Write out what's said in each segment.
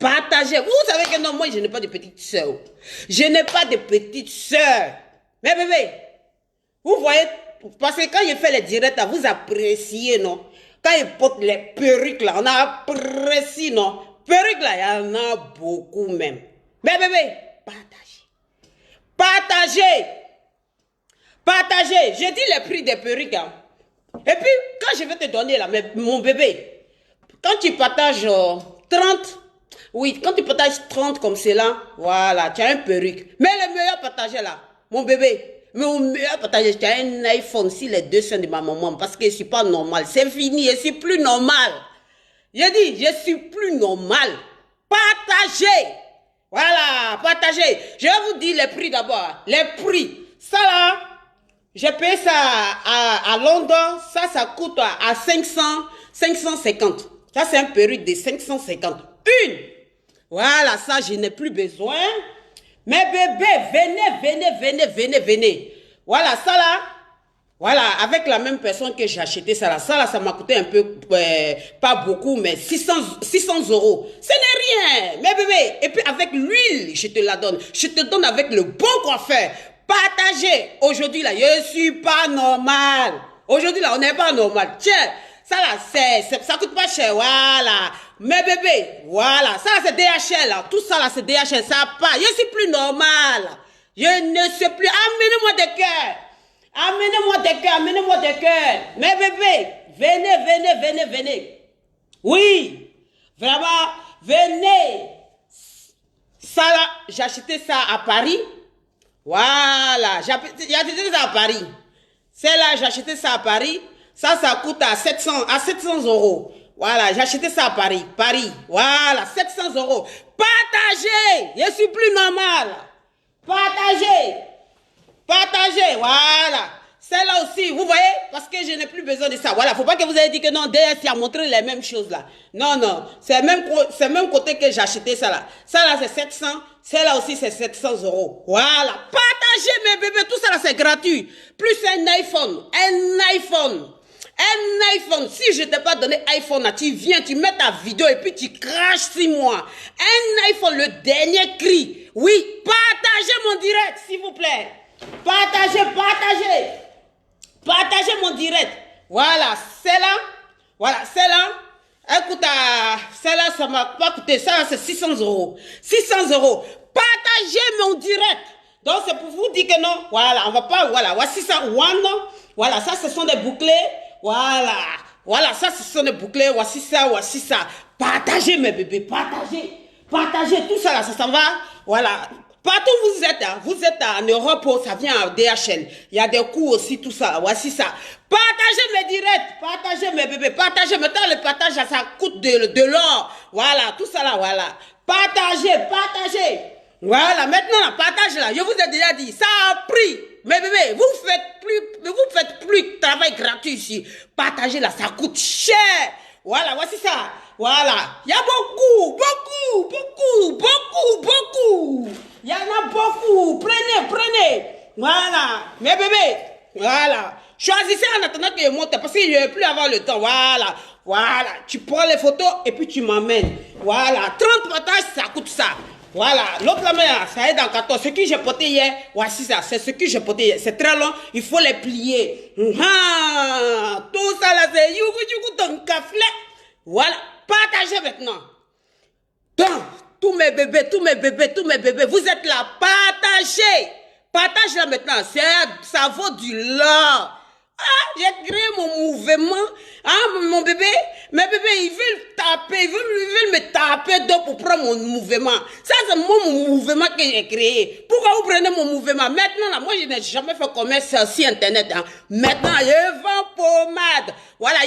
partagez. Vous savez que non, moi, je n'ai pas de petite sœur. Je n'ai pas de petite sœur. Mais bébé, vous voyez, parce que quand il fait les directs, vous appréciez, non? Quand il porte les perruques, là, on apprécie, non? Perruques, là, il y en a beaucoup même. Mais bébé, partagez. Partagez. Partagez. J'ai dit les prix des perruques, hein. Et puis, quand je vais te donner, là, mon bébé, quand tu partages 30, oui, quand tu partages 30 comme cela, voilà, tu as un perruque. Mais le meilleur partagé, là, mon bébé, mon meilleur partagé, tu as un iPhone si les deux sont de ma maman, parce que je ne suis pas normal. C'est fini, je ne suis plus normal. J'ai dit, je suis plus normal. Partagez. Voilà, partagez. Je vais vous dire les prix d'abord. Les prix. Ça là, j'ai payé ça à Londres. Ça coûte à 550. Ça, c'est un perruque de 550. Une. Voilà, ça, je n'ai plus besoin. Mais bébé, venez. Voilà, ça là. Voilà, avec la même personne que j'ai acheté ça là, ça m'a coûté un peu, pas beaucoup, mais 600 euros. Ce n'est rien, mais bébé. Et puis avec l'huile, je te la donne. Je te donne avec le bon coiffeur. Partagez. Aujourd'hui là, je suis pas normal. Aujourd'hui là, on n'est pas normal. Tiens, ça là, ça coûte pas cher, voilà. Mais bébé, voilà, ça c'est DHL là. Tout ça là, c'est DHL, ça part. Je suis plus normal. Je ne sais plus. Amenez-moi des cœurs. Amenez-moi des cœurs. Mais bébé, venez. Oui, vraiment, venez. Ça là, j'ai acheté ça à Paris. Voilà, j'ai acheté ça à Paris. Celle-là, j'ai acheté ça à Paris. Ça coûte à 700 euros. Voilà, j'ai acheté ça à Paris. Voilà, 700 euros. Partagez. Je suis plus normal. Partagez, voilà. Celle-là aussi, vous voyez, parce que je n'ai plus besoin de ça. Voilà, faut pas que vous ayez dit que non, DS a montré les mêmes choses là. Non, c'est le même côté que j'ai acheté ça là. Ça là, c'est 700. Celle-là aussi, c'est 700 euros. Voilà. Partagez mes bébés, tout ça là, c'est gratuit. Plus un iPhone. Si je t'ai pas donné iPhone là, tu viens, tu mets ta vidéo et puis tu craches 6 mois. Un iPhone, le dernier cri. Oui, partagez mon direct, s'il vous plaît. Partagez mon direct. Voilà, celle-là, écoute, celle-là, ça m'a pas coûté, ça c'est 600 euros. 600 euros. Partagez mon direct. Donc c'est pour vous dire que non, voilà, on va pas, voilà, voici ça, voilà, ça ce sont des bouclés, voilà, ça ce sont des bouclés, voici ça. Partagez mes bébés, partagez tout ça là, ça s'en va, voilà. Partout où vous êtes en Europe, ça vient à DHL. Il y a des coûts aussi, tout ça. Voici ça. Partagez mes directs, partagez mes bébés, partagez. Maintenant, le partage, ça coûte de l'or. Voilà, tout ça là, voilà. Partagez. Voilà, maintenant, le partage là, je vous ai déjà dit, ça a pris. Mais bébé, vous faites plus de travail gratuit ici. Partagez là, ça coûte cher. Voilà, voici ça. Voilà. Il y a beaucoup. Il y en a beaucoup. Prenez. Voilà. Mes bébés. Voilà. Choisissez en attendant que je monte parce que je ne vais plus avoir le temps. Voilà. Tu prends les photos et puis tu m'emmènes. Voilà. 30 partages, ça coûte ça. Voilà. L'autre la main, ça est dans le carton. Ce que j'ai porté hier, voici ça. C'est ce que j'ai porté hier. C'est très long. Il faut les plier. Tout ça là, c'est you dans le café. Voilà. Partagez maintenant. Donc, tous mes bébés, vous êtes là. Partagez là maintenant. Ça vaut du lore. J'ai créé mon mouvement. Mon bébé, mes bébés, ils veulent me taper donc pour prendre mon mouvement. Ça, c'est mon mouvement que j'ai créé. Pourquoi vous prenez mon mouvement? Maintenant, là, moi, je n'ai jamais fait commerce sur Internet. Maintenant, je vends pommade. Voilà,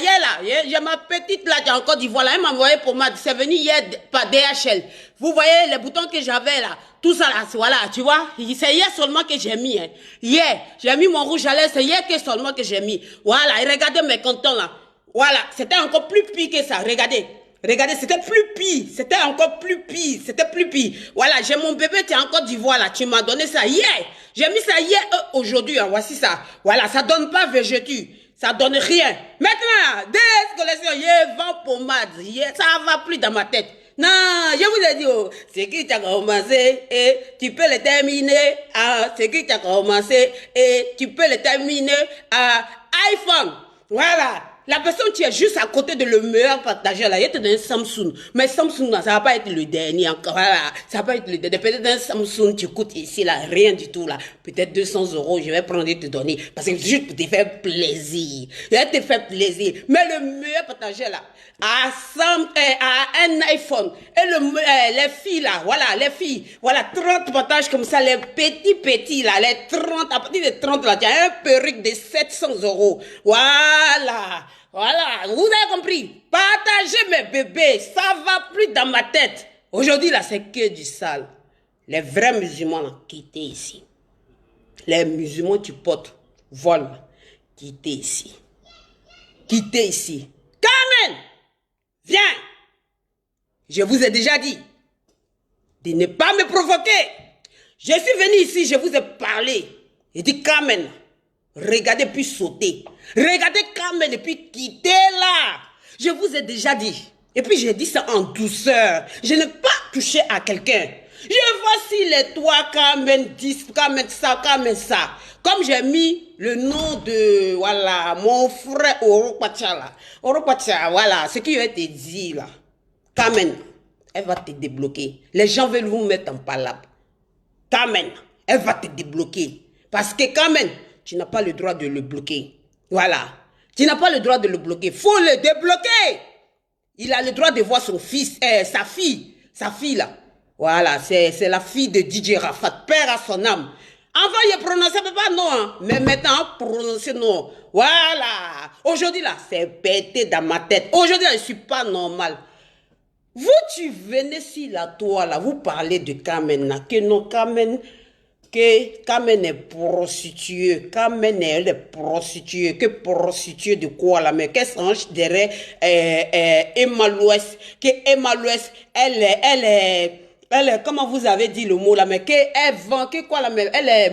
j'ai ma petite là, en Côte d'Ivoire, elle m'a envoyé pommade. C'est venu hier par DHL. Vous voyez les boutons que j'avais là. Tout ça là, voilà, tu vois. C'est hier seulement que j'ai mis. Hier, j'ai mis mon rouge à lèvres. C'est hier que seulement que j'ai mis. Voilà, et regardez mes cantons là. Voilà, c'était encore plus pire que ça. Regardez, c'était plus pire. C'était encore plus pire. Voilà, j'ai mon bébé, tu es en Côte d'Ivoire là. Tu m'as donné ça hier. J'ai mis ça hier, aujourd'hui. Voici ça. Voilà, ça donne pas végétu. Ça donne rien. Maintenant, des collections, je vends pommade. Ça va plus dans ma tête. Non, je vous ai dit, oh, c'est qui tu as commencé et tu peux le terminer à c'est qui tu as commencé et tu peux le terminer à iPhone. Voilà. La personne qui est juste à côté de le meilleur partageur là, il te donne un Samsung. Mais Samsung là, ça va pas être le dernier encore. Voilà. Ça va pas être le dernier. Peut-être un Samsung, tu coûtes ici là, rien du tout là. Peut-être 200 €, je vais prendre et te donner. Parce que juste pour te faire plaisir. Je vais te faire plaisir. Mais le meilleur partageur là, à un iPhone. Et les filles là, voilà, les filles. Voilà, 30 partages comme ça, les petits là, les 30, à partir de 30 là, tu as un perruque de 700 €. Voilà. Voilà, vous avez compris. Partagez mes bébés, ça va plus dans ma tête. Aujourd'hui, là, c'est que du sale. Les vrais musulmans, là, quittez ici. Les musulmans qui portent voile, quittez ici. Quittez ici. Carmen, viens. Je vous ai déjà dit de ne pas me provoquer. Je suis venu ici, je vous ai parlé. J'ai dit, Carmen, regardez puis sauter. Regardez Carmen et puis quittez là. Je vous ai déjà dit. Et puis j'ai dit ça en douceur. Je n'ai pas touché à quelqu'un. Je vois si les trois Carmen disent, Carmen ça, Carmen ça. Comme j'ai mis le nom de, voilà, mon frère Oropacha là. Oropacha, voilà, ce qu'il va te dire là. Carmen, elle va te débloquer. Les gens veulent vous mettre en palabre. Carmen, elle va te débloquer. Parce que Carmen, tu n'as pas le droit de le bloquer. Voilà. Tu n'as pas le droit de le bloquer. Il faut le débloquer. Il a le droit de voir son fils, sa fille là. Voilà, c'est la fille de DJ Rafat, père à son âme. Avant, il prononçait pas non, hein, mais maintenant, prononcer non. Voilà. Aujourd'hui là, c'est pété dans ma tête. Aujourd'hui là, je ne suis pas normal. Vous, tu venez si là, toi là, vous parlez de Carmen là, que non, Carmen est prostituée, Carmen elle est prostituée, que prostituée de quoi là, mais qu'elle s'ange derrière Emma Louest, que Emma Louest, elle est, comment vous avez dit le mot là, mais qu'elle vend, que quoi là, mais elle est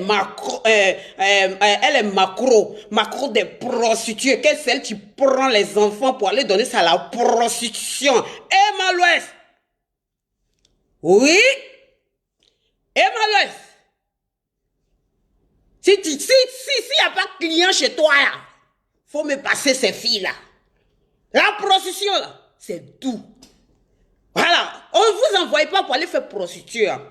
macro des prostituées, que celle qui prend les enfants pour aller donner ça à la prostitution. Emma Louest. Oui, Emma Louest. Si y a pas de client chez toi, faut me passer ces filles-là. La prostitution, là, c'est tout. Voilà. On ne vous envoie pas pour aller faire prostituée. Hein.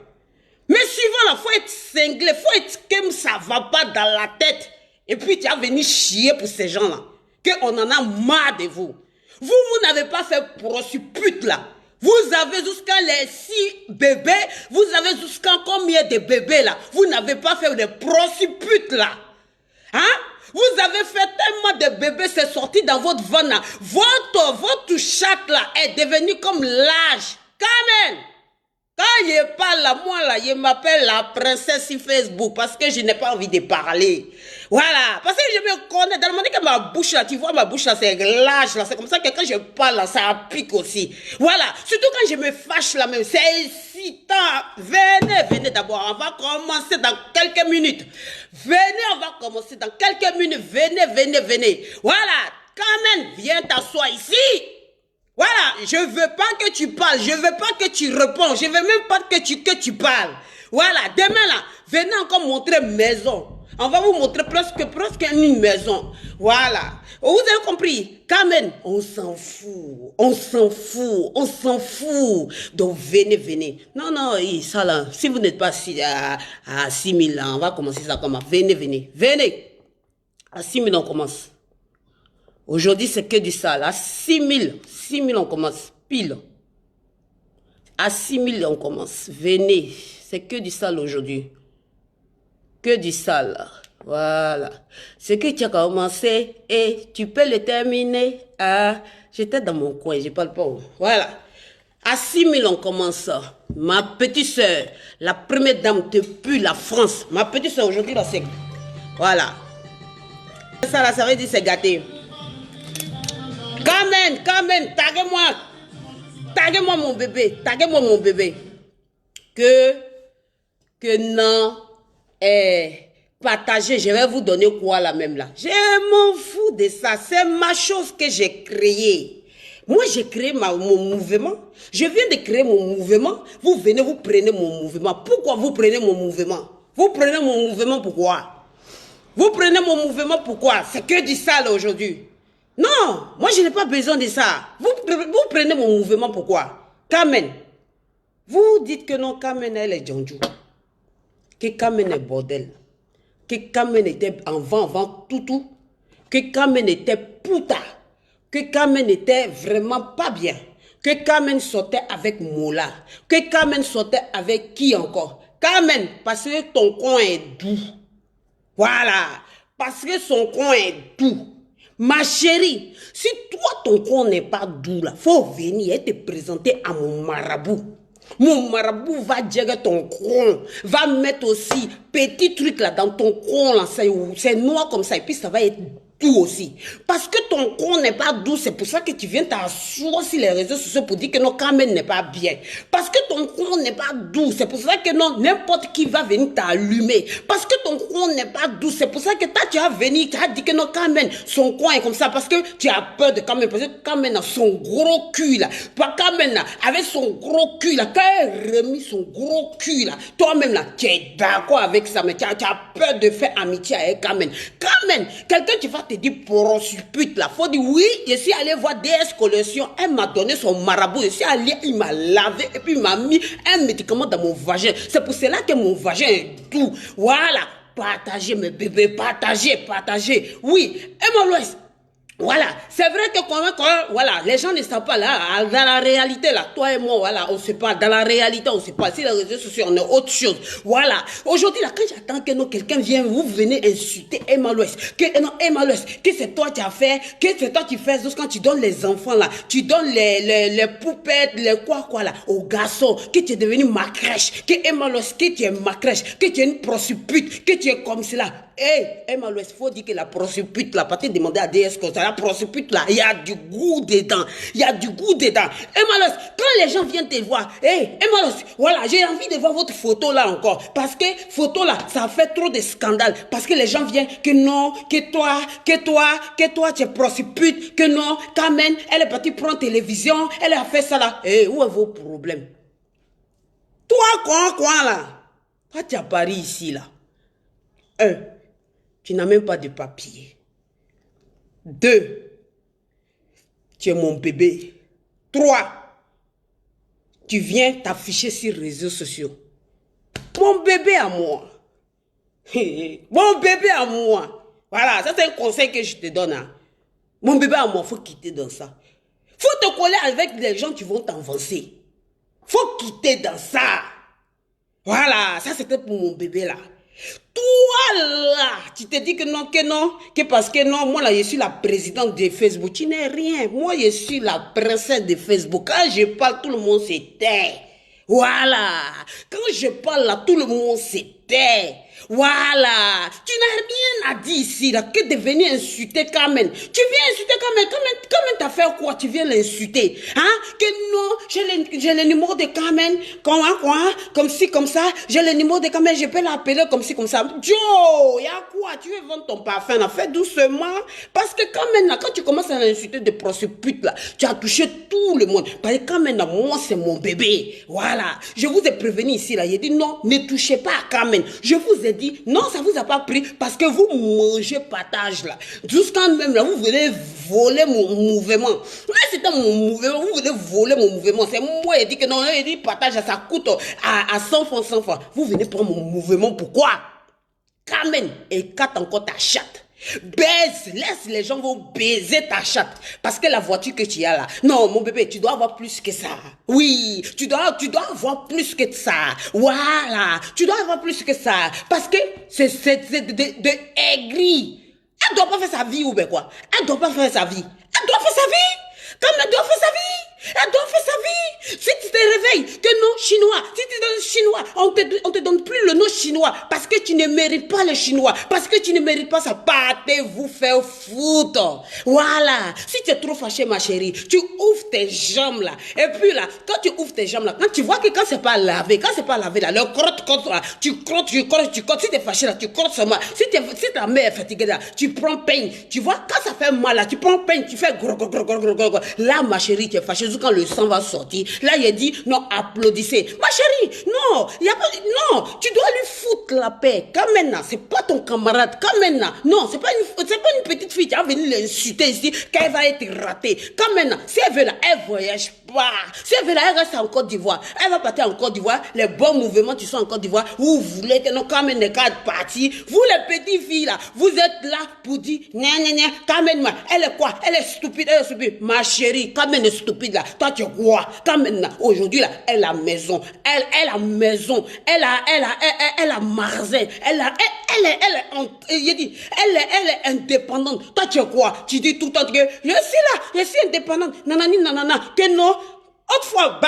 Mais suivant, là, faut être cinglé, faut être comme ça va pas dans la tête. Et puis, tu as venu chier pour ces gens-là. Qu'on en a marre de vous. Vous n'avez pas fait prostituée, là. Vous avez jusqu'à les 6 bébés, vous avez jusqu'à combien de bébés là? Vous n'avez pas fait de prostituées là. Hein? Vous avez fait tellement de bébés, c'est sorti dans votre ventre là. Votre chatte là est devenue comme l'âge. Carmen! Quand je parle là, moi là, je m'appelle la princesse sur Facebook parce que je n'ai pas envie de parler. Voilà. Parce que je me connais. Dans le moment que ma bouche là, tu vois ma bouche là, c'est lâche là. C'est comme ça que quand je parle là, ça pique aussi. Voilà. Surtout quand je me fâche là même, c'est excitant. Venez d'abord. On va commencer dans quelques minutes. On va commencer dans quelques minutes. Venez. Voilà. Carmen, viens t'asseoir ici. Voilà, je veux pas que tu parles, je veux pas que tu réponds, je veux même pas que tu parles. Voilà, demain là, venez encore montrer maison. On va vous montrer presque une maison. Voilà. Vous avez compris? Carmen, on s'en fout. Donc venez. Non, ça là, si vous n'êtes pas à 6 000 là, on va commencer ça comment? Venez. À 6 000 on commence. Aujourd'hui, c'est que du sale. À 6 000 on commence. Pile. À 6 000 on commence. Venez. C'est que du sale aujourd'hui. Que du sale. Voilà. Ce que tu as commencé et tu peux le terminer. J'étais dans mon coin, je parle pas. Voilà. À 6 000 on commence. Ma petite soeur, la première dame depuis la France. Ma petite soeur aujourd'hui, là, c'est... Voilà. Ça là, ça veut dire c'est gâté. Carmen, taguez-moi mon bébé, que non, partagez, je vais vous donner quoi là même là. Je m'en fous de ça, c'est ma chose que j'ai créée. Moi, j'ai créé mon mouvement. Je viens de créer mon mouvement. Vous venez, vous prenez mon mouvement. Pourquoi vous prenez mon mouvement? Vous prenez mon mouvement pourquoi? Vous prenez mon mouvement pourquoi? C'est que du sale aujourd'hui. Non, moi, je n'ai pas besoin de ça. Vous prenez mon mouvement pourquoi? Carmen. Vous dites que non, Carmen, elle est Djandjou. Que Carmen est bordel. Que Carmen était avant tout. Que Carmen était puta. Que Carmen était vraiment pas bien. Que Carmen sortait avec Mola. Que Carmen sortait avec qui encore? Carmen, parce que ton coin est doux. Voilà. Parce que son coin est doux. Ma chérie, si toi ton coin n'est pas doux là, faut venir et te présenter à mon marabout. Mon marabout va dire ton coin, va mettre aussi petit truc là dans ton coin là, c'est noir comme ça et puis ça va être doux aussi. Parce que ton coin n'est pas doux, c'est pour ça que tu viens t'asseoir sur les réseaux sociaux pour dire que non, Carmen n'est pas bien. Parce que ton coin n'est pas doux, c'est pour ça que non, n'importe qui va venir t'allumer. Parce que ton coin n'est pas doux, c'est pour ça que toi tu as venu, tu as dit que non, Carmen, son coin est comme ça parce que tu as peur de Carmen, parce que Carmen a son gros cul là. Pas Carmen là, avec son gros cul là, quand elle a remis son gros cul là, toi-même là, tu es d'accord avec ça, mais tu as peur de faire amitié avec Carmen. Carmen, quelqu'un qui va te dire prostitute là, faut dire oui, je suis allé voir DS Collection, elle m'a donné son marabout, je suis allé, il m'a lavé et puis il m'a mis un médicament dans mon vagin. C'est pour cela que mon vagin est doux. Voilà, partagez mes bébés, partagez. Oui, Emma Loïs. Voilà, c'est vrai que quand voilà, les gens ne savent pas là, dans la réalité là, toi et moi, voilà, on sait pas, dans la réalité, on sait pas, si les réseaux sociaux, on est autre chose. Voilà, aujourd'hui là, quand j'attends que non, quelqu'un vienne, vous venez insulter Emma Loïs, que non, Emma Loïs, que c'est toi qui as fait, que c'est toi qui fais quand tu donnes les enfants là, tu donnes les poupettes, les quoi là, aux garçons, que tu es devenu ma crèche, que Emma Loïs, que tu es ma crèche, que tu es une prostitute, que tu es comme cela. Hey, Emma Loïs, faut dire que la prostitute là, pas te demander à DS comme ça, la prostitute là, il y a du goût dedans. Il y a du goût dedans. Emma Loïs, quand les gens viennent te voir, hey, Emma Loïs, voilà, j'ai envie de voir votre photo là encore. Parce que photo là, ça fait trop de scandales. Parce que les gens viennent, que non, que toi, tu es prostitute, que non, Carmen, elle est partie prendre télévision, elle a fait ça là. Hey, où est vos problèmes? Toi, quoi là? Toi, tu as Paris ici là. Tu n'as même pas de papier. 2, tu es mon bébé. 3, tu viens t'afficher sur les réseaux sociaux. Mon bébé à moi. Mon bébé à moi. Voilà, ça c'est un conseil que je te donne. Hein. Mon bébé à moi, il faut quitter dans ça. Il faut te coller avec les gens qui vont t'avancer. Il faut quitter dans ça. Voilà, ça c'était pour mon bébé là. Toi là, tu te dis que non, que parce que non, moi là, je suis la présidente de Facebook. Tu n'es rien. Moi, je suis la princesse de Facebook. Quand je parle, tout le monde se tait. Voilà. Quand je parle là, tout le monde se tait. Voilà. Tu n'as rien à dire ici là, que de venir insulter Carmen. Tu viens insulter Carmen. Carmen t'as fait quoi? Tu viens l'insulter. Hein? Que non, j'ai le numéro de Carmen. Comme ci, comme ça. J'ai le numéro de Carmen. Je peux l'appeler comme ci, comme ça. Joe, y a quoi? Tu veux vendre ton parfum là? Fais doucement. Parce que Carmen là, quand tu commences à l'insulter de prostitute là, tu as touché tout le monde. Parce que Carmen là, moi c'est mon bébé. Voilà. Je vous ai prévenu ici là. J'ai dit non, ne touchez pas à Carmen. Je vous ai dit non, ça vous a pas pris parce que vous mangez partage là. Jusqu'à même là, vous voulez voler mon mouvement. Mais c'était mon mouvement, vous voulez voler mon mouvement. C'est moi qui ai dit que non, il dit partage, ça coûte à 100 francs, 100 francs. Vous venez prendre mon mouvement, pourquoi? Carmen, écarte encore ta chatte. Baise, laisse les gens vont baiser ta chatte. Parce que la voiture que tu as là, non mon bébé, tu dois avoir plus que ça. Oui, tu dois avoir plus que ça. Voilà, tu dois avoir plus que ça. Parce que c'est de aigri. Elle doit pas faire sa vie ou bien quoi? Elle doit pas faire sa vie. Elle doit faire sa vie. Comme elle doit faire sa vie. Elle doit faire sa vie. Si tu te réveilles, que non chinois, si tu te donnes chinois, on te donne plus le nom chinois parce que tu ne mérites pas le chinois, parce que tu ne mérites pas ça. Partez vous faire foutre. Voilà. Si tu es trop fâché, ma chérie, tu ouvres tes jambes là. Et puis là, quand tu ouvres tes jambes là, quand tu vois que quand c'est pas lavé là, le crotte là, tu crottes. Si tu es fâché là, tu crottes seulement. Si ta mère est fatiguée là, tu prends peine. Tu vois, quand ça fait mal là, tu prends peine, tu fais gros. Là, ma chérie, tu es fâchée. Quand le sang va sortir, là, il a dit, non, applaudissez. Ma chérie, non, non, tu dois lui foutre la paix. Quand maintenant, c'est pas ton camarade. Quand maintenant, non, c'est pas une petite fille qui va venir l'insulter ici, qu'elle va être ratée. Quand maintenant, si elle veut là, elle voyage pas. Si elle veut là, elle reste en Côte d'Ivoire. Elle va partir en Côte d'Ivoire. Les bons mouvements, tu sont en Côte d'Ivoire. Vous voulez que non, quand même, les cadres partis. Vous, les petites filles là, vous êtes là pour dire, quand même, elle est quoi? Elle est stupide. Ma chérie, quand même, elle est stupide là. Toi, tu es quoi? Quand même, aujourd'hui là, elle a maison. Elle a maison. Elle a magasin. Elle est indépendante. Toi, tu es quoi? Tu dis tout le temps que je suis indépendante. Nanana, que non. Autrefois,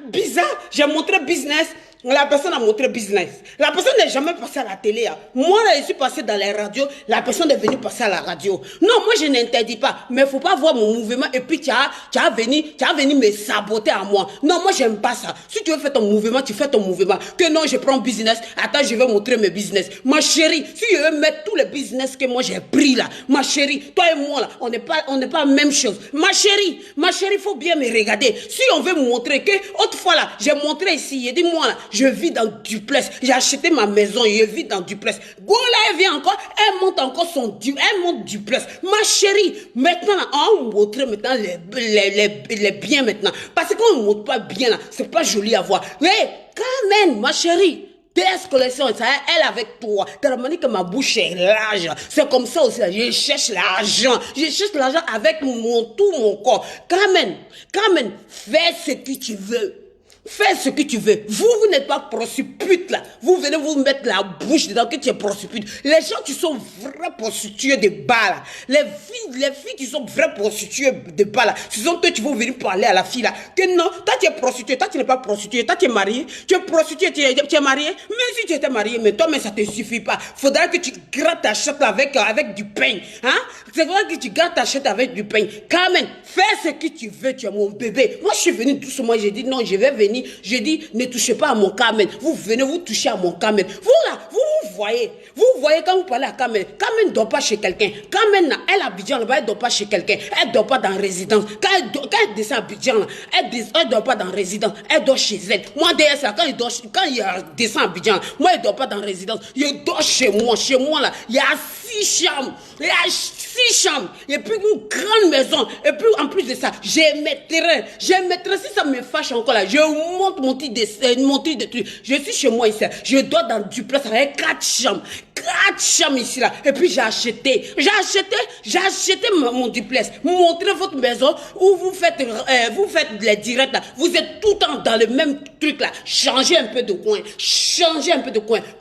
bizarre, j'ai montré business. La personne a montré business. La personne n'est jamais passée à la télé. Hein. Moi, là, je suis passée dans les radios. La personne est venue passer à la radio. Non, moi, je n'interdis pas. Mais il ne faut pas voir mon mouvement et puis tu as venu me saboter à moi. Non, moi, j'aime pas ça. Si tu veux faire ton mouvement, tu fais ton mouvement. Que non, je prends business. Attends, je vais montrer mes business. Ma chérie, si je veux mettre tous les business que moi, j'ai pris là. Ma chérie, toi et moi, là, on n'est pas la même chose. Ma chérie, il faut bien me regarder. Si on veut montrer que, autrefois là, j'ai montré ici, il dit moi là, je vis dans duplex. J'ai acheté ma maison, je vis dans duplex. Gola, elle vient encore, elle monte encore elle monte duplex. Ma chérie, maintenant, là, on montre maintenant les biens maintenant. Parce qu'on ne montre pas bien là, c'est pas joli à voir. Mais, quand même, ma chérie, DS collection, ça, elle avec toi. De la manière que ma bouche est large. C'est comme ça aussi. Je cherche l'argent. Je cherche l'argent avec tout mon corps. Carmen, fais ce que tu veux. Fais ce que tu veux. Vous n'êtes pas prostituée là. Vous venez vous mettre la bouche dedans que tu es prostituée. Les gens qui sont vrais prostituées de bas là. Les filles qui sont vraies prostituées de bas là. Ce sont eux qui vont venir parler à la fille là. Que non, toi tu es prostituée, toi tu n'es pas prostituée, toi tu es mariée. Tu es prostituée, tu es mariée. Même si tu étais mariée, mais toi mais ça te suffit pas. Faudra que tu grattes ta chatte avec du pain. Hein? C'est vrai que tu grattes ta chatte avec du pain. Carmen, fais ce que tu veux, tu es mon bébé. Moi je suis venue doucement, j'ai dit non, je vais venir. Je dis, ne touchez pas à mon Carmen. Vous venez, vous touchez à mon Carmen. Vous là, vous voyez quand vous parlez à Carmen. Carmen ne dort pas chez quelqu'un. Carmen, là, elle à Abidjan, là-bas, elle ne dort pas chez quelqu'un. Elle ne dort pas dans résidence. Quand elle descend à Abidjan, là, elle ne dort pas dans résidence. Elle dort chez elle. Moi, DS, là, quand il descend à Abidjan, là, moi, il ne dort pas dans résidence. Il dort chez moi. Chez moi, là, il y a 6 chambres. Il y a 6 chambres. Et puis une grande maison. Et puis en plus de ça, j'ai mes terrains. Si ça me fâche encore là, je monte mon petit de trucs. Je suis chez moi ici. Je dors dans du duplex avec 4 chambres. 4 chambres ici là. Et puis j'ai acheté mon duplex. Montrez votre maison où vous faites les directs là. Vous êtes tout le temps dans le même truc là. Changez un peu de coin.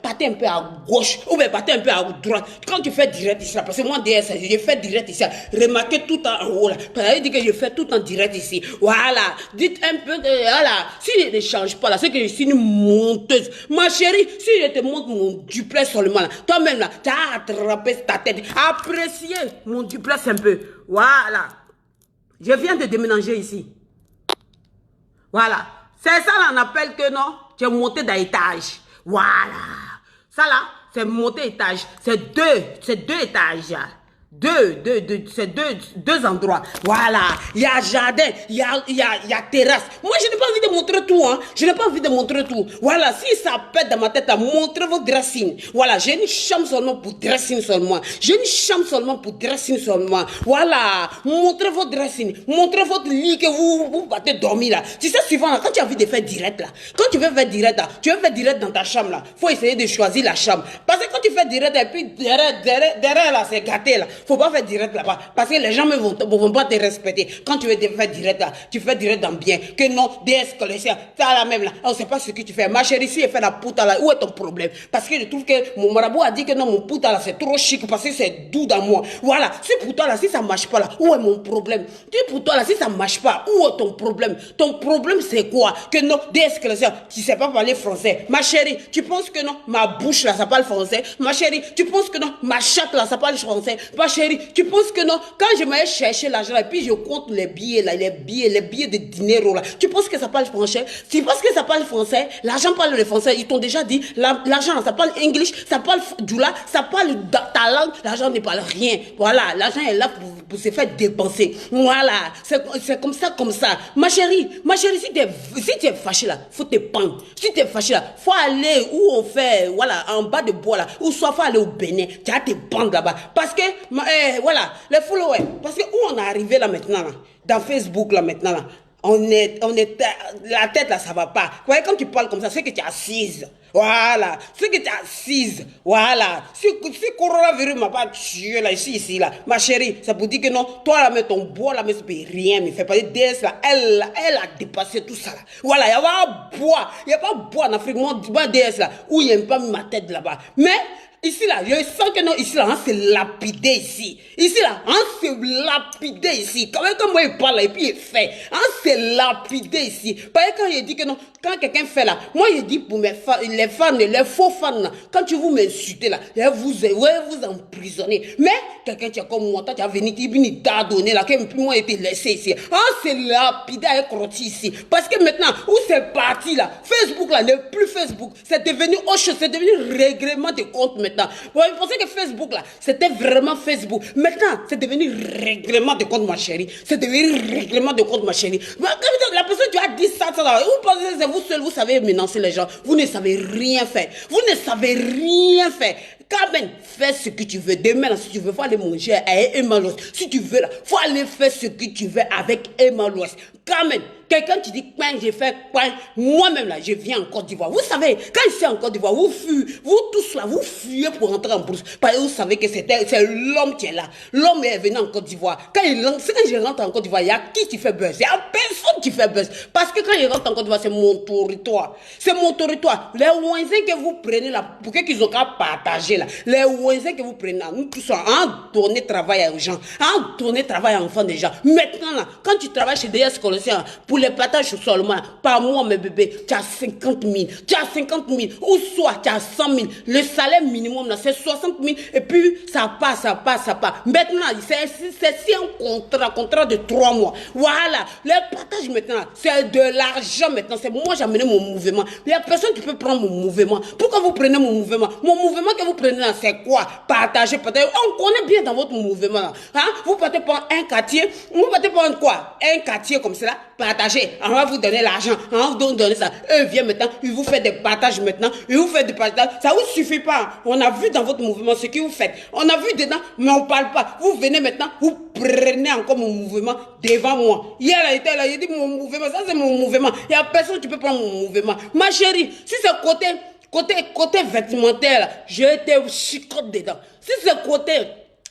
Partez un peu à gauche ou bien partez un peu à droite. Quand tu fais direct ici là, parce que moi DS, je fais direct ici. Remarquez tout en haut là. Parce que dit que je fais tout en direct ici. Voilà. Dites un peu de, voilà. Si je ne change pas là, c'est que je suis une monteuse. Ma chérie, si je te montre mon duplex seulement là, toi-même là, tu as attrapé ta tête. Appréciez mon duplex un peu. Voilà. Je viens de déménager ici. Voilà. C'est ça là, on appelle que non, tu es monté d'un étage. Voilà. Ça là, c'est monter étage. C'est deux étages. C'est deux endroits. Voilà. Il y a jardin, il y a terrasse. Moi, je n'ai pas envie de montrer tout, hein. Je n'ai pas envie de montrer tout. Voilà. Si ça pète dans ma tête, montrez vos dressings. Voilà. J'ai une chambre seulement pour dressing seulement. Voilà. Montrez vos dressings. Montrez votre lit que vous partez dormir là. Tu sais, souvent, là, quand tu as envie de faire direct là, quand tu veux faire direct là, tu veux faire direct dans ta chambre là, faut essayer de choisir la chambre. Parce que quand tu fais direct et puis derrière là, c'est gâté là. Faut pas faire direct là-bas. Parce que les gens ne vont pas te respecter. Quand tu veux faire direct là, tu fais direct dans bien. Que non, DS collections, t'as la même là. On sait pas ce que tu fais. Ma chérie, si elle fait la puta là, où est ton problème? Parce que je trouve que mon marabout a dit que non, mon puta là, c'est trop chic parce que c'est doux dans moi. Voilà. Si pour toi là, si ça marche pas là, où est mon problème? Si pour toi là, si ça marche pas, où est ton problème? Ton problème c'est quoi? Que non, DS collections, tu sais pas parler français. Ma chérie, tu penses que non, ma bouche là, ça parle français? Ma chérie, tu penses que non, ma chatte là, ça parle français? Ma chérie, tu penses que non, quand je m'allais chercher l'argent et puis je compte les billets là, les billets de dinero là, tu penses que ça parle français? Tu penses que ça parle français? L'argent parle le français. Ils t'ont déjà dit, l'argent ça parle English, ça parle Djoula, ça parle ta langue. L'argent ne parle rien. Voilà, l'argent est là pour se faire dépenser. Voilà, c'est comme ça, comme ça. Ma chérie, si tu es fâché là, faut te pendre. Si tu es fâché là, faut aller où on fait, voilà, en bas de bois là, ou soit faut aller au Bénin, tu vas te pendre là-bas. Parce que, voilà, les followers, parce que où on est arrivé là maintenant, là, dans Facebook là maintenant, là, on est, la tête là, ça va pas. Vous voyez, quand tu parles comme ça, c'est que tu es assise. Voilà, c'est que tu es assise. Voilà, si coronavirus m'a pas tué là, ici, là, ma chérie, ça pour dire que non, toi là, mais ton bois là, mais ça peut rien, mais fait pas de DS là, elle a dépassé tout ça là. Voilà, il n'y a pas bois en Afrique, moi, DS là, où il n'y a pas mis ma tête là-bas. Mais, ici là, je sens que non, ici là, on s'est lapidé ici. Ici là, on s'est lapidé ici. Quand moi il parle là, et puis il fait, on s'est lapidé ici. Parce que quand il dit que non, quand quelqu'un fait là, moi je dis pour mes fans, les fans, les faux fans là, quand tu vous m'insultez là, vous emprisonnez. Mais quelqu'un qui est comme moi, tu as venu, tu t'as donné là, que moi été laissé ici. On s'est lapidé avec Roti ici. Parce que maintenant, où c'est parti là, Facebook là n'est plus Facebook, c'est devenu autre chose, c'est devenu règlement de compte maintenant. Vous pensez que Facebook là, c'était vraiment Facebook. Maintenant, c'est devenu règlement de compte, ma chérie. C'est devenu règlement de compte, ma chérie. La personne qui a dit ça, vous pensez que c'est vous seul, vous savez menacer les gens. Vous ne savez rien faire. Vous ne savez rien faire. Quand même, fais ce que tu veux. Demain, là, si tu veux, faut aller manger à Emma Lois. Si tu veux, là, faut aller faire ce que tu veux avec Emma Lois. Quand même, quelqu'un qui dit, j'ai fait quoi? Moi-même, là, je viens en Côte d'Ivoire. Vous savez, quand je suis en Côte d'Ivoire, vous tous là, vous fuyez pour rentrer en bourse. Parce que vous savez que c'est l'homme qui est là. L'homme est venu en Côte d'Ivoire. Quand je rentre en Côte d'Ivoire, il y a qui fait buzz? Il y a personne qui fait buzz. Parce que quand il rentre en Côte d'Ivoire, c'est mon territoire. C'est mon territoire. Les voisins que vous prenez là, pour qu'ils ont qu'à partager là. Les voisins que vous prenez là, nous tous, en donner travail aux gens, en donner travail à enfants des gens. Maintenant là, quand tu travailles chez DS Collection, pour les partages seulement, par mois, mes bébés, tu as 50 000. Tu as 50 000. Ou soit tu as 100 000. Le salaire minimum là, c'est 60 000. Et puis, ça passe. Maintenant, c'est un contrat de 3 mois. Voilà. Les partages maintenant, c'est de l'argent maintenant. C'est moi, j'ai amené mon mouvement. Il n'y a personne qui peut prendre mon mouvement. Pourquoi vous prenez mon mouvement? Mon mouvement que vous prenez là, c'est quoi? Partager, peut-être. On connaît bien dans votre mouvement là. Hein? Vous partez pour un quartier. Vous partez pour un quoi? Un quartier comme cela. Partagez. On va vous donner l'argent. On va vous donner ça. Eux viennent maintenant. Ils vous font des partages maintenant. Ils vous font des partages. Ça vous suffit pas. On a vu dans votre mouvement ce que vous faites. On a vu dedans, mais on parle pas. Vous venez maintenant, vous prenez encore mon mouvement devant moi. Hier, il était là, il dit mon mouvement, ça c'est mon mouvement. Il n'y a personne qui peut prendre mon mouvement. Ma chérie, si c'est côté vestimentaire, je te chicote dedans. Si c'est côté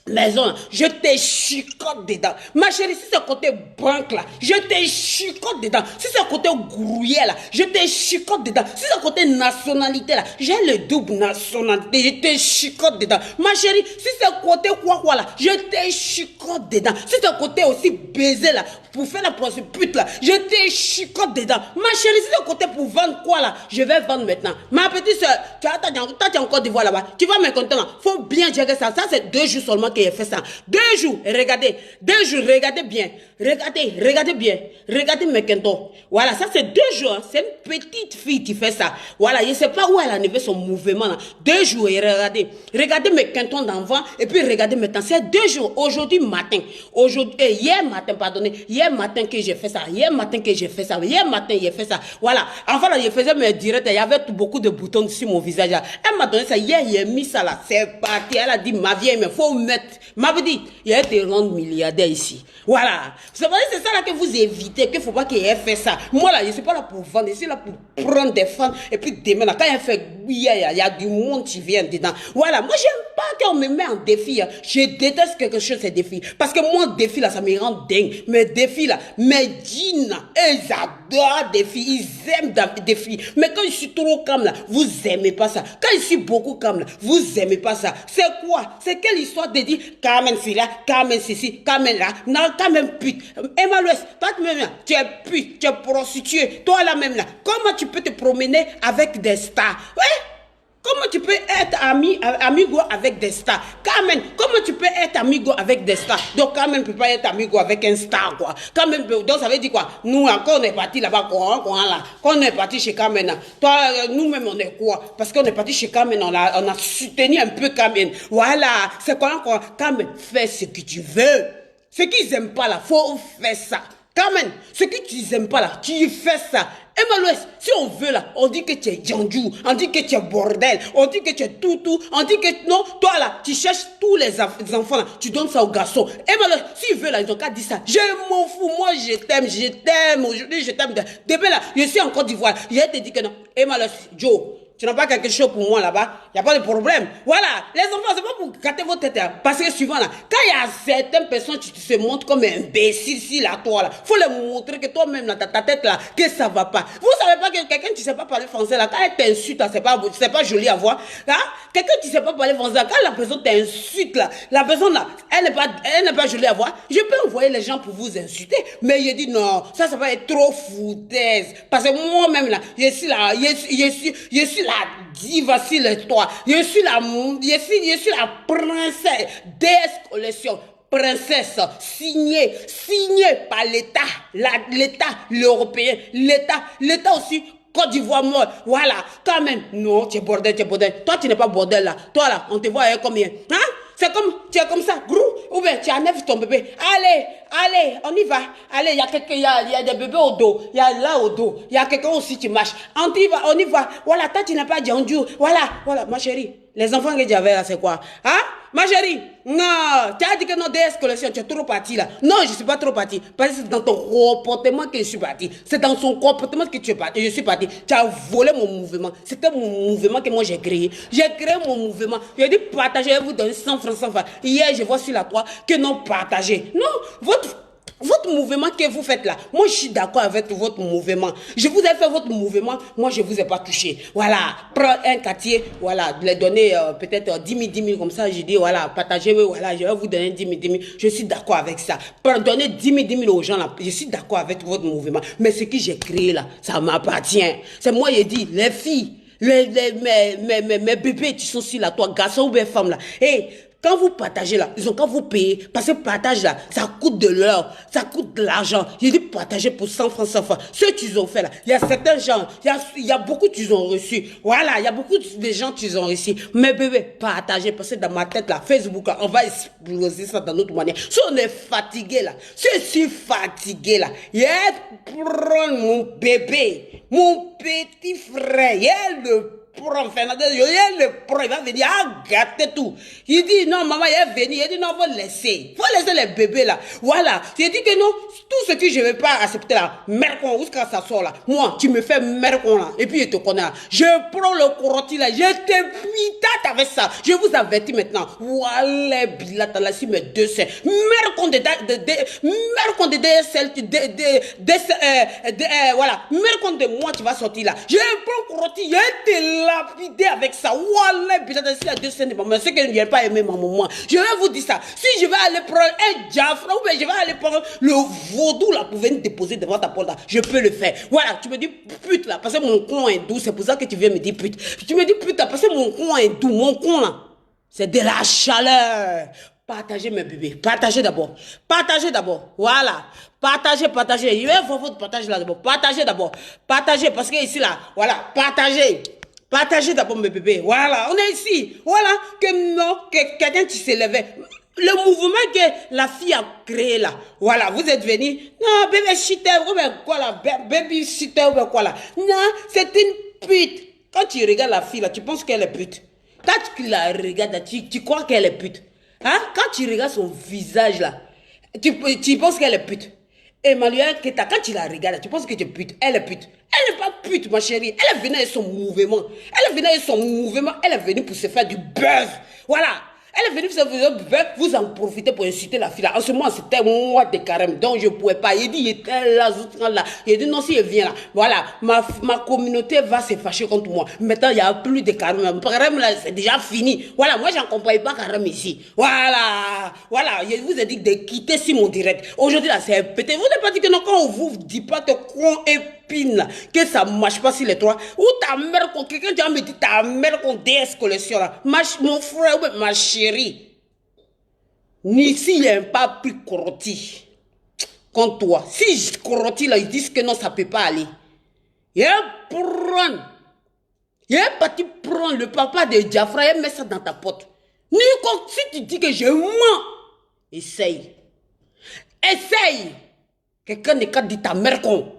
maison, je te chicote dedans. Ma chérie, si c'est côté banque là, je te chicote dedans. Si c'est côté grouillet là, je te chicote dedans. Si c'est côté nationalité là, j'ai le double nationalité, je te chicote dedans. Ma chérie, si c'est côté quoi là, je te chicote dedans. Si c'est côté aussi baiser là, pour faire la prostituée là, je te chicote dedans. Ma chérie, si c'est côté pour vendre quoi là, je vais vendre maintenant. Ma petite soeur, tu as encore des voix là-bas. Tu vas me compter là. Faut bien gérer ça. Ça c'est 2 jours seulement qu'il a fait ça. 2 jours, regardez. 2 jours, regardez bien. Regardez bien. Regardez mes quintons. Voilà, ça c'est 2 jours. Hein. C'est une petite fille qui fait ça. Voilà, je ne sais pas où elle a enlevé son mouvement là. 2 jours, et regardez. Regardez mes quintons d'enfant et puis regardez maintenant. C'est 2 jours. Aujourd'hui matin. Hier matin, pardonnez. Hier matin que j'ai fait ça. Hier matin que j'ai fait ça. Hier matin, j'ai fait ça. Voilà. Enfin, là, je faisais mes directs. Il y avait beaucoup de boutons sur mon visage. Là. Elle m'a donné ça. Hier, il a mis ça là. C'est parti. Elle a dit, ma vieille, mais faut mettre. M'avait dit, il a été rendu milliardaire ici. Voilà. C'est ça là que vous évitez, qu'il ne faut pas qu'il ait fait ça. Moi là, je ne suis pas là pour vendre, je suis là pour prendre des fans. Et puis demain, là, quand il fait, il y a du monde qui vient dedans. Voilà. Moi, j'aime pas qu'on me met en défi. Hein. Je déteste quelque chose, ces défis. Parce que moi, défi, là, ça me rend dingue. Mes défis, là, mes jeans, ils adorent des filles. Ils aiment des filles. Mais quand je suis trop calme, là, vous aimez pas ça. Quand je suis beaucoup calme, là, vous aimez pas ça. C'est quoi? C'est quelle histoire de dire Carmen c'est là, Carmen ceci, Carmen là, non, Carmen pute. Emma Louest, toi même là, tu es pute, tu es prostituée, toi là même là. Comment tu peux te promener avec des stars? Ouais? Comment tu peux être amigo avec des stars? Carmen, comment tu peux être amigo avec des stars? Donc Carmen ne peut pas être amigo avec un star, quoi. Carmen, donc ça veut dire quoi? Nous, encore on est parti là-bas, quoi, là. Quand on est parti chez Carmen, là, toi, nous-mêmes, on est quoi? Parce qu'on est parti chez Carmen, on a soutenu un peu Carmen. Voilà, c'est quoi? Carmen, fais ce que tu veux. Ce qu'ils n'aiment pas là, faut faire ça. Carmen, ce que tu n'aimes pas là, tu fais ça. Emma Louest, si on veut là, on dit que tu es Djandjou, on dit que tu es bordel, on dit que tu es tout, on dit que non, toi là, tu cherches tous les enfants là, tu donnes ça aux garçons. Emma Louest, s'ils veulent là, ils ont qu'à dire ça. Je m'en fous, moi je t'aime, aujourd'hui je t'aime. Demain là, je suis en Côte d'Ivoire, je te dis que non. Emma Louest, Joe, tu n'as pas quelque chose pour moi là-bas, il n'y a pas de problème. Voilà, les enfants, c'est pas pour gâter votre tête. Hein. Parce que suivant là, quand il y a certaines personnes, tu te montres comme un imbécile si là, toi là. Faut leur montrer que toi-même là, ta tête là, que ça va pas. Vous savez pas que quelqu'un qui ne sait pas parler français là, quand elle t'insulte là, c'est pas joli à voir. Hein? Quelqu'un qui ne sait pas parler français là, quand la personne t'insulte là, la personne là, elle n'est pas jolie à voir. Je peux envoyer les gens pour vous insulter, mais je dis non, ça va être trop foutaise. Parce que moi-même là, je suis là, je suis la diva sur le toit. Je suis la princesse DS Collection. Princesse signée par l'État européen, l'État aussi Côte d'Ivoire, moi, voilà, quand même, non, tu es bordel, toi tu n'es pas bordel là, toi là, on te voit avec combien, hein, c'est comme, tu es comme ça, grou, ou bien tu enlèves ton bébé, allez, on y va, allez, il y a des bébés au dos, il y a là au dos, il y a quelqu'un aussi qui marche, on y va, voilà, toi tu n'as pas dit voilà, ma chérie, les enfants que j'avais là, c'est quoi, hein, ma chérie, non, tu as dit que non, DS Collection, tu es trop parti là. Non, je ne suis pas trop parti. Parce que c'est dans ton comportement que je suis parti. C'est dans son comportement que tu es parti. Je suis parti. Tu as volé mon mouvement. C'était mon mouvement que moi j'ai créé. J'ai créé mon mouvement. J'ai dit partagez, vous donner 100 francs, 100 francs. Hier, je vois sur la toile que non, partagez. Non, votre mouvement que vous faites là, moi je suis d'accord avec votre mouvement. Je vous ai fait votre mouvement, moi je vous ai pas touché. Voilà, prends un quartier, voilà, les donner peut-être 10 000 comme ça, je dis voilà, partagez, voilà, je vais vous donner 10 000. Je suis d'accord avec ça. Donner 10 000 aux gens là, je suis d'accord avec votre mouvement. Mais ce que j'ai créé là, ça m'appartient. C'est moi, j'ai dit, les filles, mes bébés qui sont sur là, toi, garçon ou bien femme là, hey, quand vous partagez là, ils ont qu'à vous payer. Parce que partage là, ça coûte de l'or, ça coûte de l'argent. J'ai dit partager pour 100 francs, 100 francs. Ceux qu'ils ont fait là, il y a certains gens, il y a beaucoup qu'ils ont reçu. Voilà, il y a beaucoup de gens qu'ils ont reçu. Mais bébé, partagez. Parce que dans ma tête là, Facebook là, on va exploser ça dans notre manière. Si on est fatigué là, si je suis fatigué là, il prendre mon bébé, mon petit frère, prend Fernandez, il va venir gâter tout. Il dit non, maman, il est venu. Il dit non, faut laisser les bébés là. Voilà. Il dit que non, tout ce que je ne vais pas accepter là, mercon, jusqu'à ça sort là. Moi, tu me fais mercon là. Et puis je te connais là. Je prends le coroti là, je te putain avec ça. Je vous avertis maintenant. Voilà, bilata là, si mes deux seins. Mercon de DSL, voilà. Mercon de moi, tu vas sortir là. Je prends le coroti, je te lapidé avec ça. Wallah, bilata, si il y a deux seins de maman, c'est que je n'ai pas aimé ma maman. Je vais vous dire ça. Si je vais aller prendre un Jafra ou bien je vais aller prendre le vaudou là pour venir déposer devant ta porte là, je peux le faire. Voilà, tu me dis pute là, parce que mon con est doux, c'est pour ça que tu viens me dire pute. Tu me dis pute là, parce que mon con est doux, mon con là, c'est de la chaleur. Partagez mes bébés, partagez d'abord. Partagez d'abord, voilà. Partagez. Je vais voir votre partage là d'abord. Partagez d'abord. Partagez, parce que ici là, voilà, partagez. Partagez d'abord mes bébés. Voilà, on est ici. Voilà, que non, que quelqu'un qui s'est levé. Le mouvement que la fille a créé là. Voilà, vous êtes venus. Non, bébé shiter, ou bien quoi là, baby shiter, ou bien quoi là. Non, c'est une pute. Quand tu regardes la fille là, tu penses qu'elle est pute. Quand tu la regardes, tu crois qu'elle est pute. Hein? Quand tu regardes son visage là, tu penses qu'elle est pute. Emmanuel Keta, quand tu la regardes, tu penses que tu es pute. Elle est pute. Elle n'est pas pute, ma chérie. Elle est venue avec son mouvement. Elle est venue pour se faire du buzz. Voilà. Elle est venue vous en profiter pour insulter la fille là. En ce moment, c'était moi de carême, donc je ne pouvais pas. Il dit, il était là, là. Il dit, non, si il vient là, voilà, ma communauté va se fâcher contre moi. Maintenant, il n'y a plus de carême. Carême là, c'est déjà fini. Voilà, moi, je n'accompagne pas carême ici. Voilà, je vous ai dit de quitter sur mon direct. Aujourd'hui là, c'est pété. Vous n'avez pas dit que non, quand on vous dit pas de con épine là, que ça ne marche pas sur les trois. Ou ta mère, quelqu'un qui me dit ta mère qu'on DS collection là. Mon frère, ma chérie. Ni s'il n'y a pas plus corroti contre toi. Si corroti là, ils disent que non, ça ne peut pas aller. Il a parti prendre le papa de Diafra et mettre ça dans ta pote. Ni quand si tu dis que je mens, essaye. Essaye. Quelqu'un n'est qu'à dire ta mère con.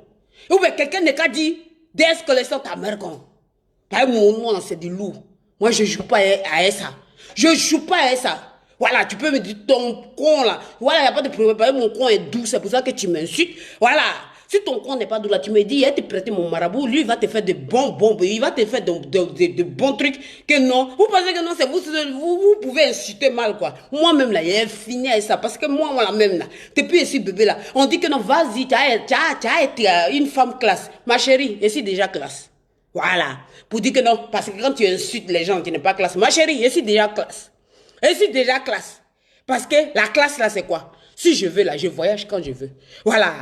Ou bien quelqu'un n'est qu'à dire DS collection ta mère con. Mon nom, c'est du loup. Moi, je ne joue pas à ça. Je ne joue pas à ça. Voilà, tu peux me dire ton con là. Voilà, il n'y a pas de problème. Mon con est doux, c'est pour ça que tu m'insultes. Voilà. Si ton con n'est pas doux là, tu me dis, il va te prêter mon marabout. Lui, il va te faire de bons, il va te faire de bons trucs. Que non. Vous pensez que non, c'est vous pouvez insulter mal quoi. Moi-même là, j'ai fini avec ça. Parce que moi même là, depuis ici bébé là, on dit que non, vas-y, tu as été une femme classe. Ma chérie, je suis déjà classe. Voilà. Pour dire que non, parce que quand tu insultes les gens, tu n'es pas classe. Ma chérie, je suis déjà classe. Je suis déjà classe. Parce que la classe là, c'est quoi? Si je veux là, je voyage quand je veux. Voilà.